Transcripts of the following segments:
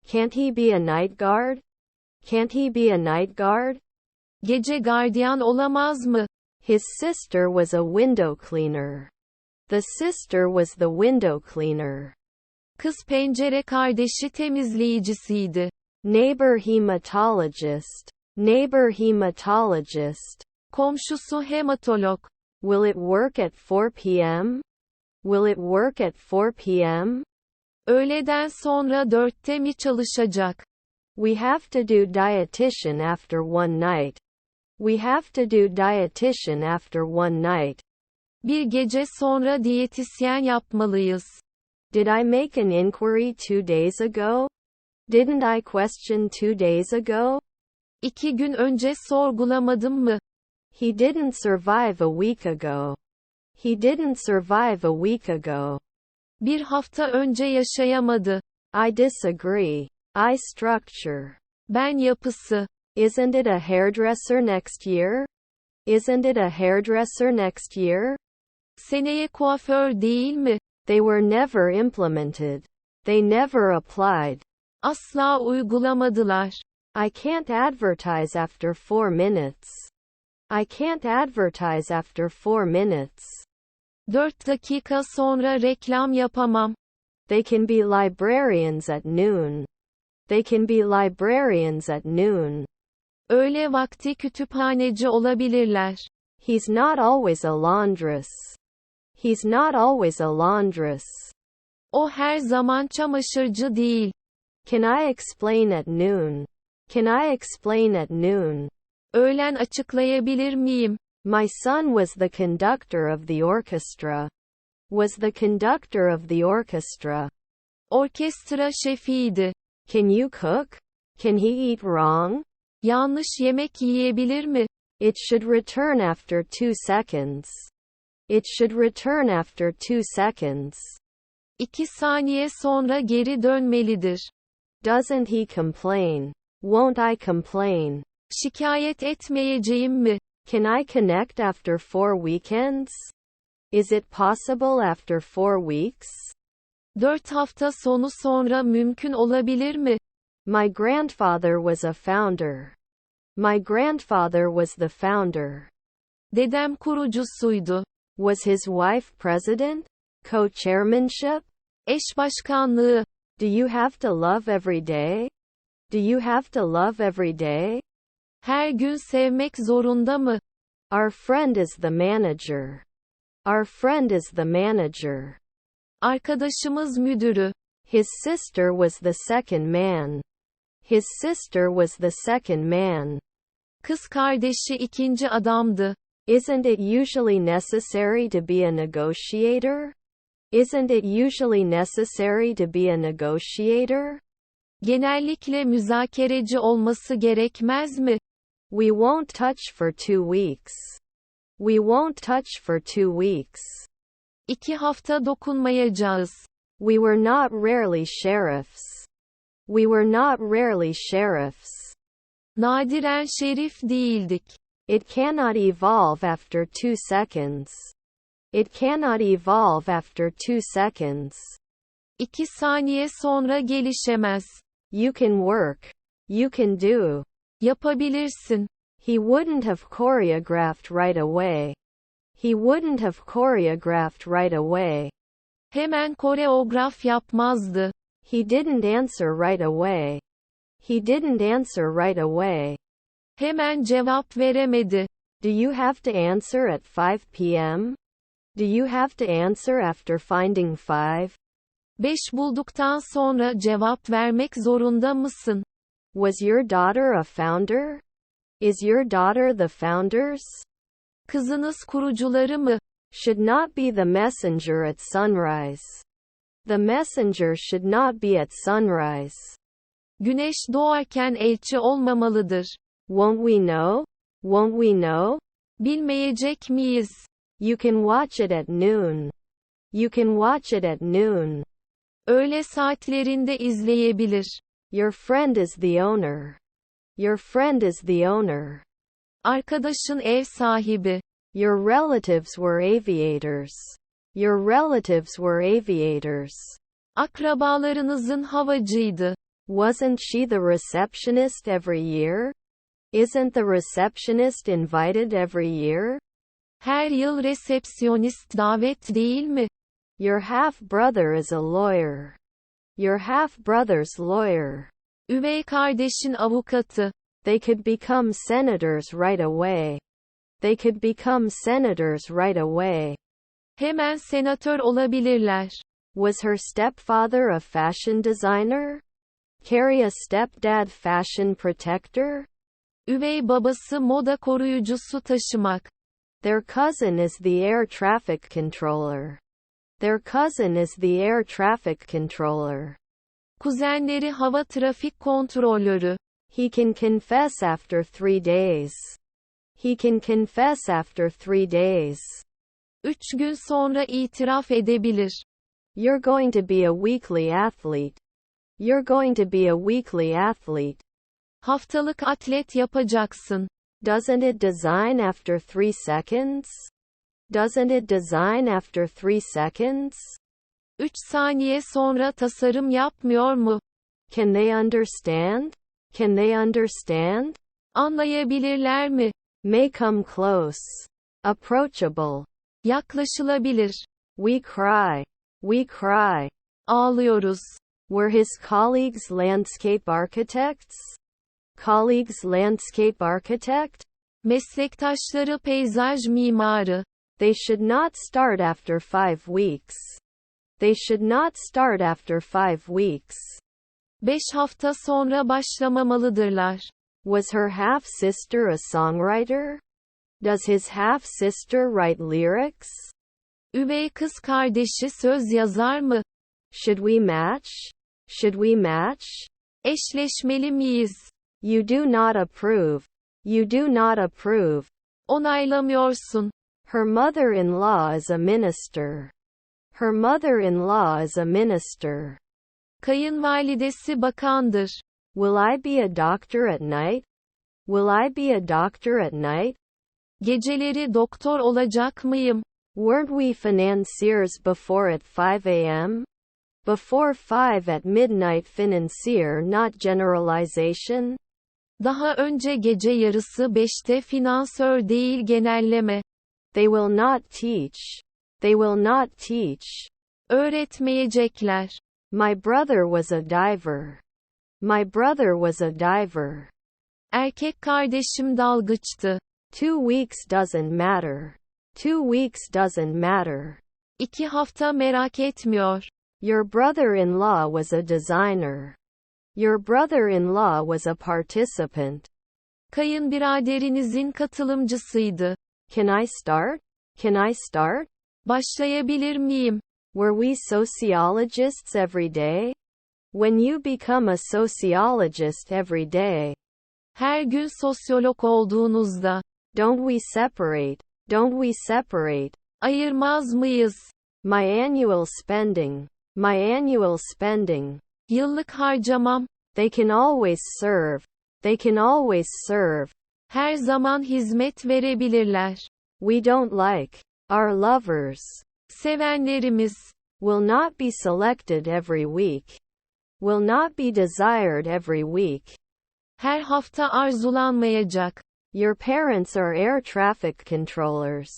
Can't he be a night guard? Can't he be a night guard? Gece gardiyan olamaz mı? His sister was a window cleaner. The sister was the window cleaner. Kız pencere kardeşi temizleyicisiydi. Neighbor hematologist. Neighbor hematologist. Komşusu hematolog. Will it work at 4 p.m.? Will it work at 4 p.m.? Öğleden sonra 4'te mi çalışacak? We have to do dietitian after one night. We have to do dietitian after one night. Bir gece sonra diyetisyen yapmalıyız. Did I make an inquiry 2 days ago? Didn't I question 2 days ago? 2 gün önce sorgulamadım mı? He didn't survive a week ago. He didn't survive a week ago. Bir hafta önce yaşayamadı. I disagree. I structure. Ben yapısı. Isn't it a hairdresser next year? Isn't it a hairdresser next year? Seneye kuaför değil mi? They were never implemented. They never applied. Asla uygulamadılar. I can't advertise after 4 minutes. I can't advertise after 4 minutes. 4 dakika sonra reklam yapamam. They can be librarians at noon. They can be librarians at noon. Öğle vakti kütüphaneci olabilirler. He's not always a laundress. He's not always a laundress. O her zaman çamaşırcı değil. Can I explain at noon? Can I explain at noon? Öğlen açıklayabilir miyim? My son was the conductor of the orchestra. Was the conductor of the orchestra. Orkestra şefiydi. Can you cook? Can he eat wrong? Yanlış yemek yiyebilir mi? It should return after 2 seconds. It should return after 2 seconds. 2 saniye sonra geri dönmelidir. Doesn't he complain? Won't I complain? Şikayet etmeyeceğim mi? Can I connect after 4 weekends? Is it possible after 4 weeks? 4 hafta sonu sonra mümkün olabilir mi? My grandfather was a founder. My grandfather was the founder. Dedem kurucusuydu. Was his wife president? Co-chairmanship? Eş başkanlığı. Do you have to love every day? Do you have to love every day? Her gün sevmek zorunda mı? Our friend is the manager. Our friend is the manager. Arkadaşımız müdürü. His sister was the second man. His sister was the second man. Kız kardeşi ikinci adamdı. Isn't it usually necessary to be a negotiator? Isn't it usually necessary to be a negotiator? Genellikle müzakereci olması gerekmez mi? We won't touch for 2 weeks. We won't touch for 2 weeks. 2 hafta dokunmayacağız. We were not rarely sheriffs. We were not rarely sheriffs. Nadiren şerif değildik. It cannot evolve after 2 seconds. It cannot evolve after 2 seconds. 2 saniye sonra gelişemez. You can work. You can do. Yapabilirsin. He wouldn't have choreographed right away. He wouldn't have choreographed right away. Hemen koreograf yapmazdı. He didn't answer right away. He didn't answer right away. Hemen cevap veremedi. Do you have to answer at 5 p.m.? Do you have to answer after finding 5? 5 bulduktan sonra cevap vermek zorunda mısın? Was your daughter a founder? Is your daughter the founders? Kızınız kurucuları mı? Should not be the messenger at sunrise. The messenger should not be at sunrise. Güneş doğarken elçi olmamalıdır. Won't we know? Won't we know? Bilmeyecek miyiz? You can watch it at noon. You can watch it at noon. Öğle saatlerinde izleyebilir. Your friend is the owner. Your friend is the owner. Arkadaşın ev sahibi. Your relatives were aviators. Your relatives were aviators. Akrabalarınızın havacıydı. Wasn't she the receptionist every year? Isn't the receptionist invited every year? Her yıl resepsiyonist davet değil mi? Your half-brother is a lawyer. Your half-brother's lawyer. Üvey kardeşin avukatı. They could become senators right away. They could become senators right away. Hemen senatör olabilirler. Was her stepfather a fashion designer? Carry a stepdad fashion protector? Üvey babası moda koruyucusu taşımak. Their cousin is the air traffic controller. Their cousin is the air traffic controller. Kuzenleri hava trafik kontrolörü. He can confess after 3 days. He can confess after 3 days. 3 gün sonra itiraf edebilir. You're going to be a weekly athlete. You're going to be a weekly athlete. Haftalık atlet yapacaksın. Doesn't it design after 3 seconds? Doesn't it design after 3 seconds? 3 saniye sonra tasarım yapmıyor mu? Can they understand? Can they understand? Anlayabilirler mi? May come close. Approachable. Yaklaşılabilir. We cry. We cry. Ağlıyoruz. Were his colleagues landscape architects? Colleagues landscape architect? Meslektaşları peyzaj mimarı. They should not start after 5 weeks. They should not start after 5 weeks. 5 hafta sonra başlamamalıdırlar. Was her half-sister a songwriter? Does his half-sister write lyrics? Üvey kız kardeşi söz yazar mı? Should we match? Should we match? Eşleşmeli miyiz? You do not approve. You do not approve. Onaylamıyorsun. Her mother-in-law is a minister. Her mother-in-law is a minister. Kayınvalidesi bakandır. Will I be a doctor at night? Will I be a doctor at night? Geceleri doktor olacak mıyım? Weren't we financiers before at 5 a.m.? Before 5 at midnight financier not generalization? Daha önce gece yarısı 5'te finansör değil genelleme. They will not teach. They will not teach. Öğretmeyecekler. My brother was a diver. My brother was a diver. Erkek kardeşim dalgıçtı. 2 weeks doesn't matter. 2 weeks doesn't matter. 2 hafta merak etmiyor. Your brother-in-law was a designer. Your brother-in-law was a participant. Kayınbiraderinizin katılımcısıydı. Can I start? Can I start? Başlayabilir miyim? Were we sociologists every day? When you become a sociologist every day. Her gün sosyolog olduğunuzda. Don't we separate? Don't we separate? Ayırmaz mıyız? My annual spending. My annual spending. Yıllık harcamam. They can always serve. They can always serve. Her zaman hizmet verebilirler. We don't like. Our lovers. Sevenlerimiz. Will not be selected every week. Will not be desired every week. Her hafta arzulanmayacak. Your parents are air traffic controllers.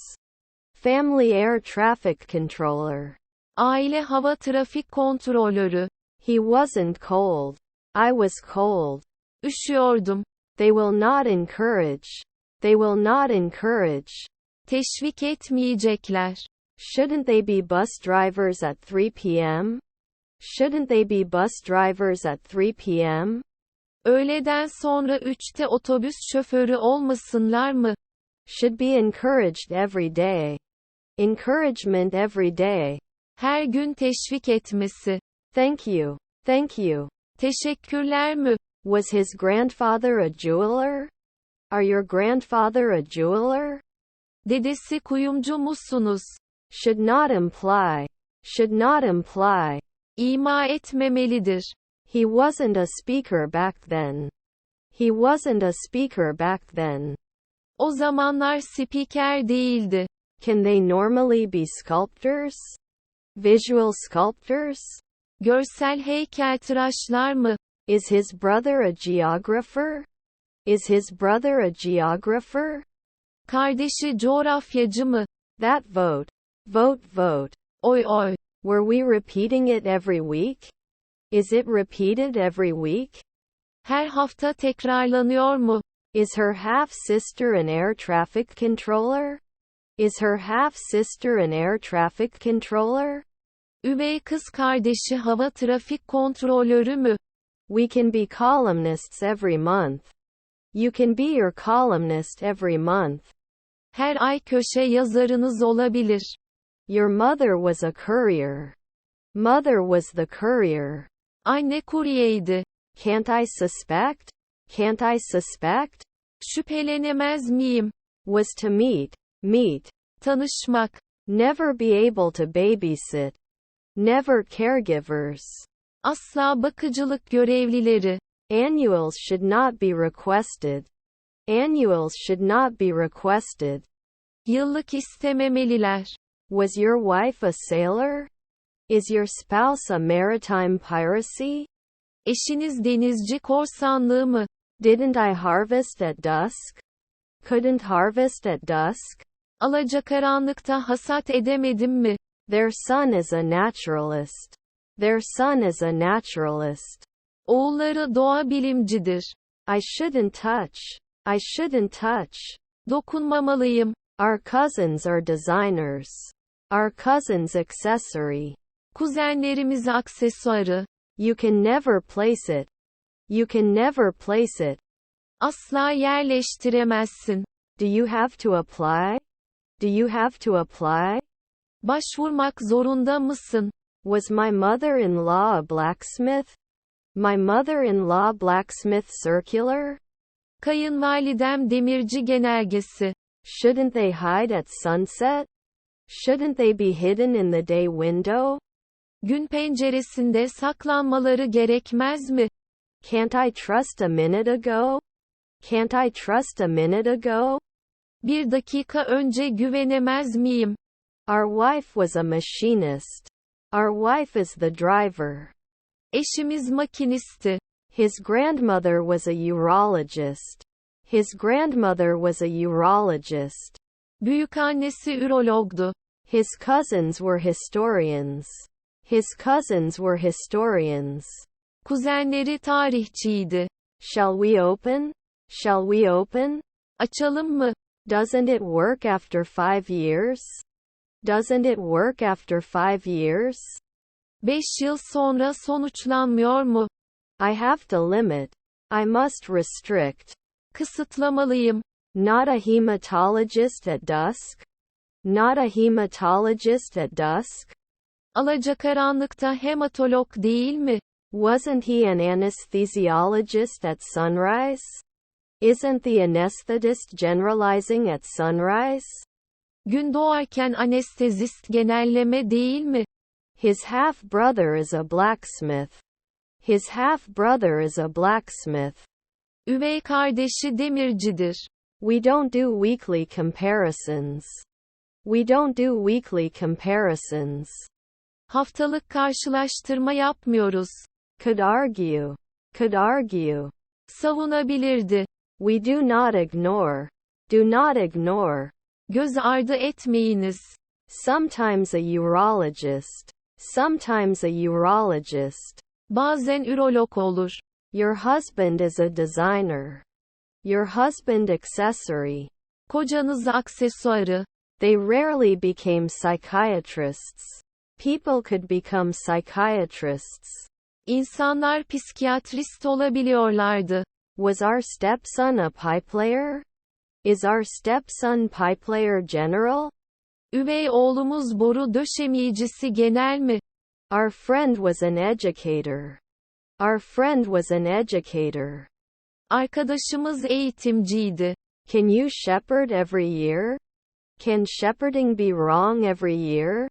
Family air traffic controller. Aile hava trafik kontrolörü. He wasn't cold. I was cold. Üşüyordum. They will not encourage. They will not encourage. Teşvik etmeyecekler. Shouldn't they be bus drivers at 3 p.m.? Shouldn't they be bus drivers at 3 p.m.? Öğleden sonra 3'te otobüs şoförü olmasınlar mı? Should be encouraged every day. Encouragement every day. Her gün teşvik etmesi. Thank you. Thank you. Teşekkürler mü? Was his grandfather a jeweler? Are your grandfather a jeweler? Dedesi kuyumcu musunuz? Should not imply. Should not imply. İma etmemelidir. He wasn't a speaker back then. He wasn't a speaker back then. O zamanlar spiker değildi. Can they normally be sculptors? Visual sculptors? Görsel heykeltıraşlar mı? Is his brother a geographer? Is his brother a geographer? Kardeşi coğrafyacı mı? That vote. Vote, vote. Oy oy. Were we repeating it every week? Is it repeated every week? Her hafta tekrarlanıyor mu? Is her half-sister an air traffic controller? Is her half-sister an air traffic controller? Üvey kız kardeşi hava trafik kontrolörü mü? We can be columnists every month. You can be your columnist every month. Her ay köşe yazarınız olabilir. Your mother was a courier. Mother was the courier. Anne kuryeydi. Can't I suspect? Can't I suspect? Şüphelenemez miyim? Was to meet. Meet. Tanışmak. Never be able to babysit. Never caregivers. Asla bakıcılık görevlileri. Annuals should not be requested. Annuals should not be requested. Yıllık istememeliler. Was your wife a sailor? Is your spouse a maritime piracy? Eşiniz denizci korsanlığı mı? Didn't I harvest at dusk? Couldn't harvest at dusk? Alacakaranlıkta hasat edemedim mi? Their son is a naturalist. Their son is a naturalist. Oğulları doğa bilimcidir. I shouldn't touch. I shouldn't touch. Dokunmamalıyım. Our cousins are designers. Our cousins accessory. Kuzenlerimiz aksesuarı. You can never place it. You can never place it. Asla yerleştiremezsin. Do you have to apply? Do you have to apply? Başvurmak zorunda mısın? Was my mother-in-law a blacksmith? My mother-in-law blacksmith circular? Kayınvalidem demirci genelgesi. Shouldn't they hide at sunset? Shouldn't they be hidden in the day window? Gün penceresinde saklanmaları gerekmez mi? Can't I trust a minute ago? Can't I trust a minute ago? Bir dakika önce güvenemez miyim? Our wife was a machinist. Our wife is the driver. Eşimiz makinisti. His grandmother was a urologist. His grandmother was a urologist. Büyükannesi ürologdu. His cousins were historians. His cousins were historians. Kuzenleri tarihçiydi. Shall we open? Shall we open? Açalım mı? Doesn't it work after 5 years? Doesn't it work after 5 years? 5 yıl sonra sonuçlanmıyor mu? I have to limit. I must restrict. Kısıtlamalıyım. Not a hematologist at dusk? Not a hematologist at dusk? Alacakaranlıkta hematolog değil mi? Wasn't he an anesthesiologist at sunrise? Isn't the anesthetist generalizing at sunrise? Gün doğarken anestezist genelleme değil mi? His half-brother is a blacksmith. His half-brother is a blacksmith. Üvey kardeşi demircidir. We don't do weekly comparisons. We don't do weekly comparisons. Haftalık karşılaştırma yapmıyoruz. Could argue. Could argue. Savunabilirdi. We do not ignore. Do not ignore. Göz ardı etmeyiniz. Sometimes a urologist. Sometimes a urologist. Bazen ürolog olur. Your husband is a designer. Your husband accessory. Kocanız aksesuarı. They rarely became psychiatrists. People could become psychiatrists. İnsanlar psikiyatrist olabiliyorlardı. Was our stepson a pipe player? Is our stepson pipe player general? Üvey oğlumuz boru döşemeyicisi genel mi? Our friend was an educator. Our friend was an educator. Arkadaşımız eğitimciydi. Can you shepherd every year? Can shepherding be wrong every year?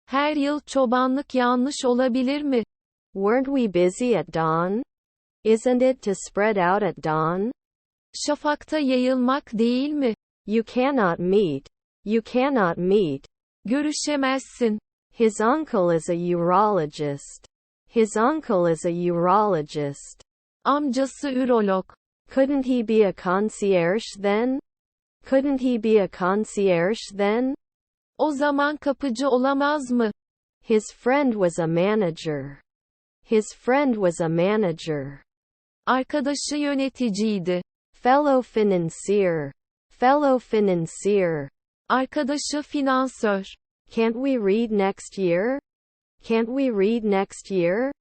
Her yıl çobanlık yanlış olabilir mi? Weren't we busy at dawn? Isn't it to spread out at dawn? Şafakta yayılmak değil mi? You cannot meet. You cannot meet. Görüşemezsin. His uncle is a urologist. His uncle is a urologist. Amcası ürolog. Couldn't he be a concierge then? Couldn't he be a concierge then? O zaman kapıcı olamaz mı? His friend was a manager. His friend was a manager. Arkadaşı yöneticiydi. Fellow financier. Fellow financier. Arkadaşı finansör. Can't we read next year? Can't we read next year?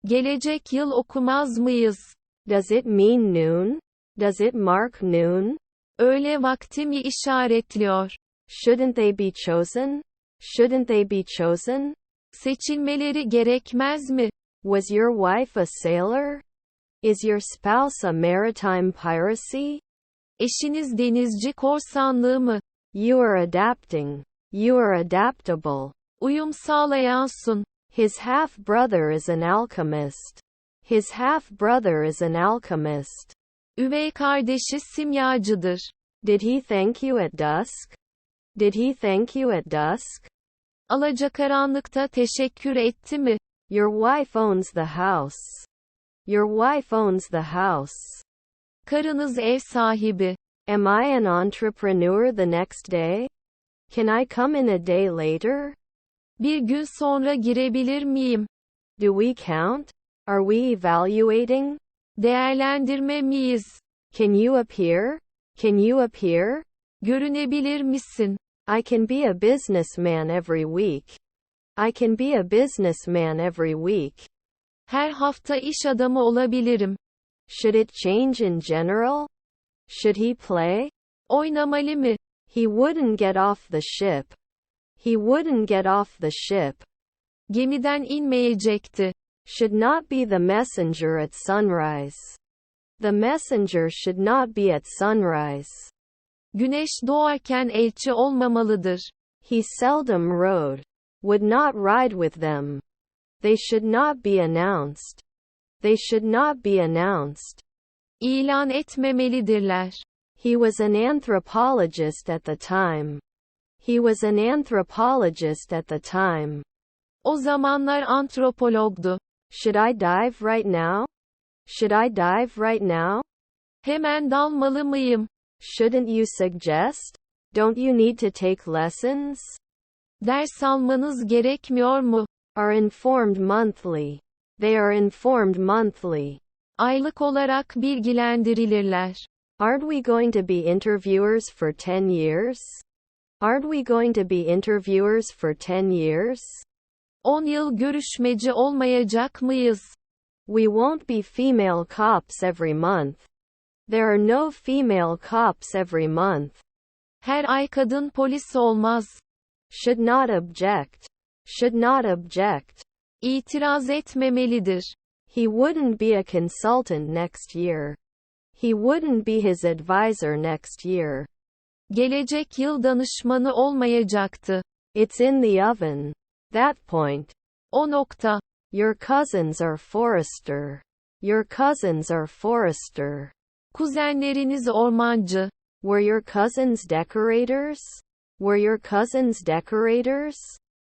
Gelecek yıl okumaz mıyız? Does it mean noon? Does it mark noon? Öğle vakti mi işaretliyor? Shouldn't they be chosen? Shouldn't they be chosen? Seçilmeleri gerekmez mi? Was your wife a sailor? Is your spouse a maritime piracy? Eşiniz denizci korsanlığı mı? You are adapting. You are adaptable. Uyum sağlayansın. His half-brother is an alchemist. His half-brother is an alchemist. Üvey kardeşi simyacıdır. Did he thank you at dusk? Did he thank you at dusk? Alacakaranlıkta teşekkür etti mi? Your wife owns the house. Your wife owns the house. Karınız ev sahibi. Am I an entrepreneur the next day? Can I come in a day later? Bir gün sonra girebilir miyim? Do we count? Are we evaluating? Değerlendirme miyiz? Can you appear? Can you appear? Görünebilir misin? I can be a businessman every week. I can be a businessman every week. Her hafta iş adamı olabilirim. Should it change in general? Should he play? Oynamalı mı? He wouldn't get off the ship. He wouldn't get off the ship. Gemiden inmeyecekti. Should not be the messenger at sunrise. The messenger should not be at sunrise. Güneş doğarken elçi olmamalıdır. He seldom rode. Would not ride with them. They should not be announced. They should not be announced. İlan etmemelidirler. He was an anthropologist at the time. He was an anthropologist at the time. O zamanlar antropologdu. Should I dive right now? Should I dive right now? Hemen dalmalı mıyım? Shouldn't you suggest? Don't you need to take lessons? Ders almanız gerekmiyor mu? Are informed monthly. They are informed monthly. Aylık olarak bilgilendirilirler. Aren't we going to be interviewers for 10 years? Aren't we going to be interviewers for 10 years? 10 yıl görüşmeci olmayacak mıyız? We won't be female cops every month. There are no female cops every month. Her ay kadın polis olmaz. Should not object. Should not object. İtiraz etmemelidir. He wouldn't be a consultant next year. He wouldn't be his advisor next year. Gelecek yıl danışmanı olmayacaktı. It's in the oven. That point. O nokta. Your cousins are forester. Your cousins are forester. Kuzenleriniz ormancı. Were your cousins decorators? Were your cousins decorators?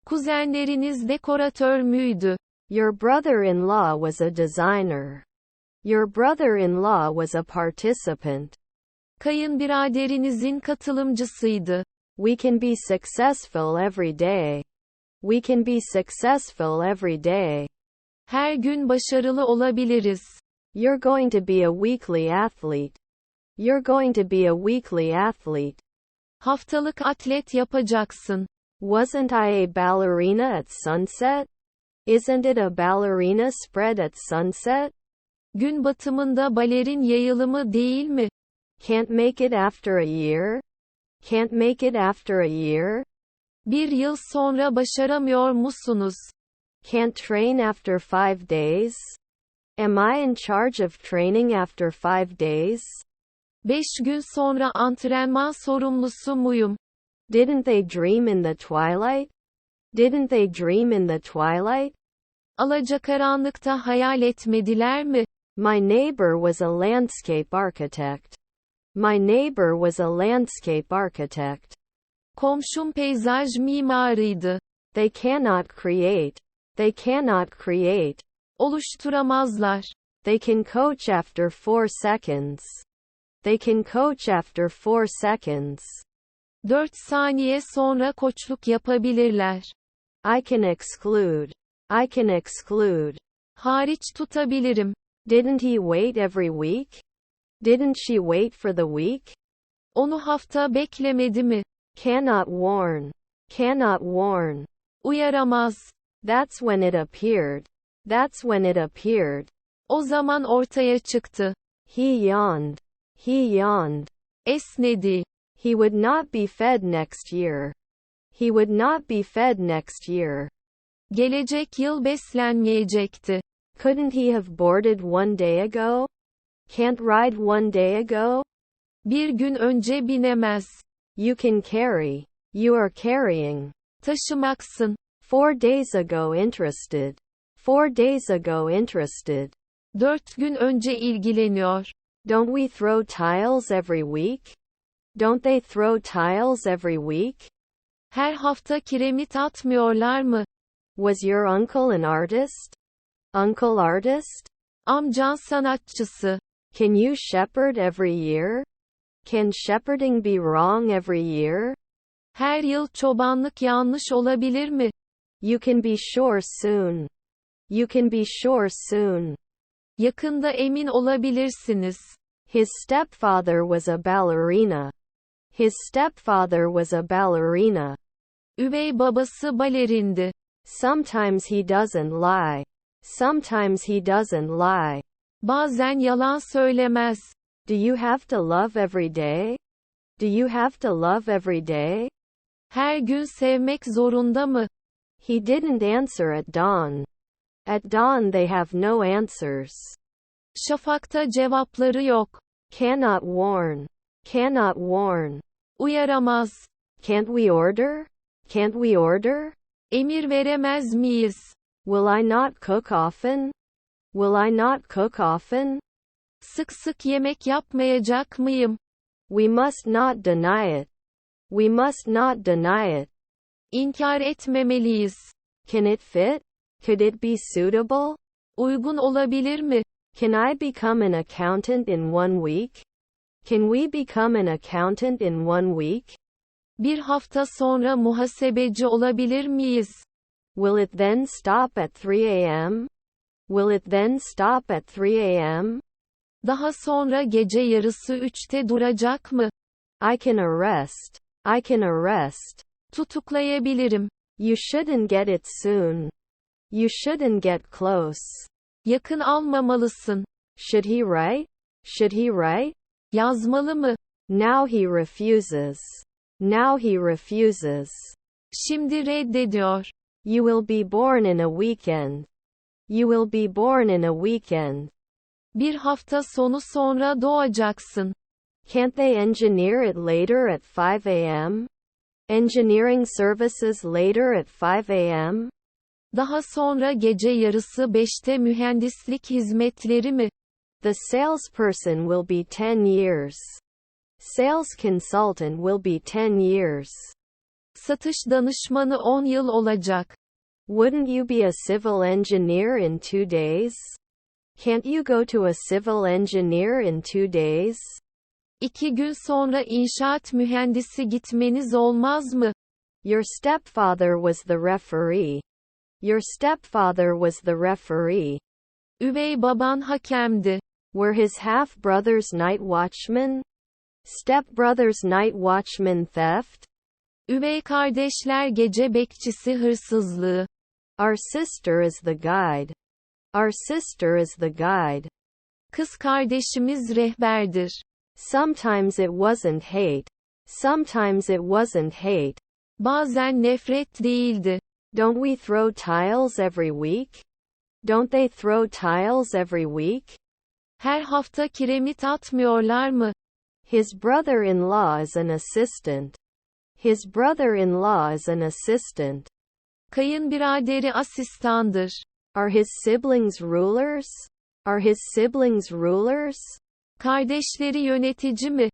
Kuzenleriniz dekoratör müydü? Your brother-in-law was a designer. Your brother-in-law was a participant. Kayınbiraderinizin katılımcısıydı. We can be successful every day. We can be successful every day. Her gün başarılı olabiliriz. You're going to be a weekly athlete. You're going to be a weekly athlete. Haftalık atlet yapacaksın. Wasn't I a ballerina at sunset? Isn't it a ballerina spread at sunset? Gün batımında balerin yayılımı değil mi? Can't make it after a year? Can't make it after a year? Bir yıl sonra başaramıyor musunuz? Can't train after 5 days? Am I in charge of training after 5 days? 5 gün sonra antrenman sorumlusu muyum? Didn't they dream in the twilight? Didn't they dream in the twilight? Alacakaranlıkta hayal etmediler mi? My neighbor was a landscape architect. My neighbor was a landscape architect. Komşum peyzaj mimarıydı. They cannot create. They cannot create. Oluşturamazlar. They can coach after 4 seconds. They can coach after 4 seconds. 4 saniye sonra koçluk yapabilirler. I can exclude. I can exclude. Hariç tutabilirim. Didn't he wait every week? Didn't she wait for the week? Onu hafta beklemedi mi? Cannot warn. Cannot warn. Uyaramaz. That's when it appeared. That's when it appeared. O zaman ortaya çıktı. He yawned. He yawned. Esnedi. He would not be fed next year. He would not be fed next year. Gelecek yıl beslenmeyecekti. Couldn't he have boarded one day ago? Can't ride one day ago? Bir gün önce binemez. You can carry. You are carrying. Taşımaksın. 4 days ago interested. 4 days ago interested. 4 gün önce ilgileniyor. Don't we throw tiles every week? Don't they throw tiles every week? Her hafta kiremit atmıyorlar mı? Was your uncle an artist? Uncle artist? Amcan sanatçısı. Can you shepherd every year? Can shepherding be wrong every year? Her yıl çobanlık yanlış olabilir mi? You can be sure soon. You can be sure soon. Yakında emin olabilirsiniz. His stepfather was a ballerina. His stepfather was a ballerina. Üvey babası balerindi. Sometimes he doesn't lie. Sometimes he doesn't lie. Bazen yalan söylemez. Do you have to love every day? Do you have to love every day? Her gün sevmek zorunda mı? He didn't answer at dawn. At dawn they have no answers. Şafakta cevapları yok. Cannot warn. Cannot warn. Uyaramaz. Can't we order? Can't we order? Emir veremez miyiz? Will I not cook often? Will I not cook often? Sık sık yemek yapmayacak mıyım? We must not deny it. We must not deny it. İnkar etmemeliyiz. Can it fit? Could it be suitable? Uygun olabilir mi? Can I become an accountant in 1 week? Can we become an accountant in 1 week? Bir hafta sonra muhasebeci olabilir miyiz? Will it then stop at 3 a.m.? Will it then stop at 3 a.m.? Daha sonra gece yarısı 3'te duracak mı? I can arrest. I can arrest. Tutuklayabilirim. You shouldn't get it soon. You shouldn't get close. Yakın almamalısın. Should he write? Should he write? Yazmalı mı? Now he refuses. Now he refuses. Şimdi reddediyor. You will be born in a weekend. You will be born in a weekend. Bir hafta sonu sonra doğacaksın. Can't they engineer it later at 5 a.m.? Engineering services later at 5 a.m.? Daha sonra gece yarısı 5'te mühendislik hizmetleri mi? The salesperson will be 10 years. Sales consultant will be 10 years. Satış danışmanı 10 yıl olacak. Wouldn't you be a civil engineer in 2 days? Can't you go to a civil engineer in 2 days? 2 gün sonra inşaat mühendisi gitmeniz olmaz mı? Your stepfather was the referee. Your stepfather was the referee. Üvey baban hakemdi. Were his half-brothers night watchmen? Stepbrothers night watchman theft? Üvey kardeşler gece bekçisi hırsızlığı. Our sister is the guide. Our sister is the guide. Kız kardeşimiz rehberdir. Sometimes it wasn't hate. Sometimes it wasn't hate. Bazen nefret değildi. Don't we throw tiles every week? Don't they throw tiles every week? Her hafta kiremit atmıyorlar mı? His brother-in-law is an assistant. His brother-in-law is an assistant. Kayınbiraderi asistandır. Are his siblings rulers? Are his siblings rulers? Kardeşleri yönetici mi?